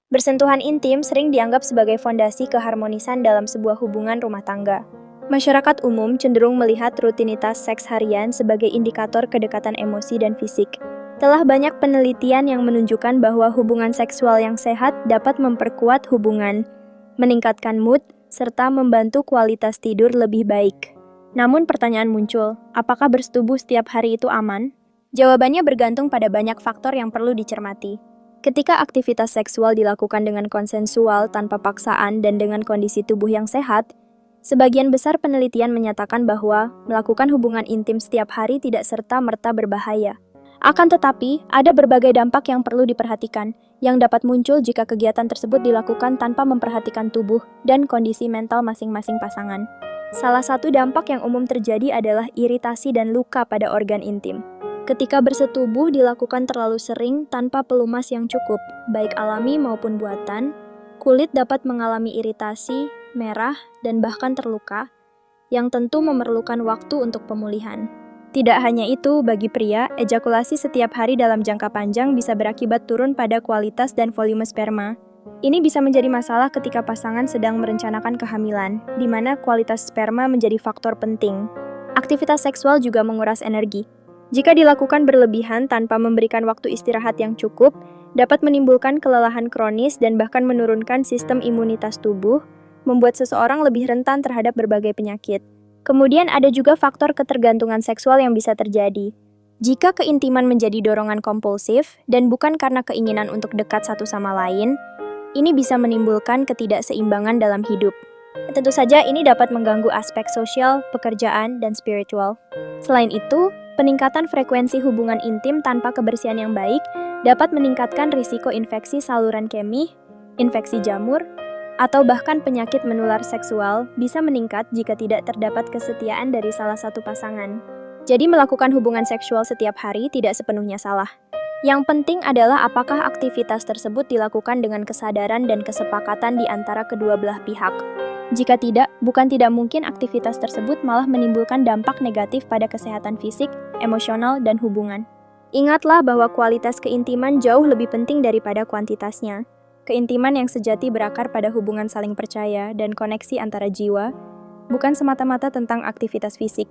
Bersentuhan intim sering dianggap sebagai fondasi keharmonisan dalam sebuah hubungan rumah tangga. Masyarakat umum cenderung melihat rutinitas seks harian sebagai indikator kedekatan emosi dan fisik. Telah banyak penelitian yang menunjukkan bahwa hubungan seksual yang sehat dapat memperkuat hubungan, meningkatkan mood, serta membantu kualitas tidur lebih baik. Namun pertanyaan muncul, apakah bersetubuh setiap hari itu aman? Jawabannya bergantung pada banyak faktor yang perlu dicermati. Ketika aktivitas seksual dilakukan dengan konsensual tanpa paksaan dan dengan kondisi tubuh yang sehat, sebagian besar penelitian menyatakan bahwa melakukan hubungan intim setiap hari tidak serta-merta berbahaya. Akan tetapi, ada berbagai dampak yang perlu diperhatikan, yang dapat muncul jika kegiatan tersebut dilakukan tanpa memperhatikan tubuh dan kondisi mental masing-masing pasangan. Salah satu dampak yang umum terjadi adalah iritasi dan luka pada organ intim. Ketika bersetubuh dilakukan terlalu sering tanpa pelumas yang cukup, baik alami maupun buatan, kulit dapat mengalami iritasi, merah, dan bahkan terluka, yang tentu memerlukan waktu untuk pemulihan. Tidak hanya itu, bagi pria, ejakulasi setiap hari dalam jangka panjang bisa berakibat turun pada kualitas dan volume sperma. Ini bisa menjadi masalah ketika pasangan sedang merencanakan kehamilan, di mana kualitas sperma menjadi faktor penting. Aktivitas seksual juga menguras energi. Jika dilakukan berlebihan tanpa memberikan waktu istirahat yang cukup, dapat menimbulkan kelelahan kronis dan bahkan menurunkan sistem imunitas tubuh, membuat seseorang lebih rentan terhadap berbagai penyakit. Kemudian ada juga faktor ketergantungan seksual yang bisa terjadi. Jika keintiman menjadi dorongan kompulsif dan bukan karena keinginan untuk dekat satu sama lain, ini bisa menimbulkan ketidakseimbangan dalam hidup. Tentu saja ini dapat mengganggu aspek sosial, pekerjaan, dan spiritual. Selain itu, peningkatan frekuensi hubungan intim tanpa kebersihan yang baik dapat meningkatkan risiko infeksi saluran kemih, infeksi jamur, atau bahkan penyakit menular seksual bisa meningkat jika tidak terdapat kesetiaan dari salah satu pasangan. Jadi melakukan hubungan seksual setiap hari tidak sepenuhnya salah. Yang penting adalah apakah aktivitas tersebut dilakukan dengan kesadaran dan kesepakatan di antara kedua belah pihak. Jika tidak, bukan tidak mungkin aktivitas tersebut malah menimbulkan dampak negatif pada kesehatan fisik, emosional, dan hubungan. Ingatlah bahwa kualitas keintiman jauh lebih penting daripada kuantitasnya. Keintiman yang sejati berakar pada hubungan saling percaya dan koneksi antara jiwa, bukan semata-mata tentang aktivitas fisik.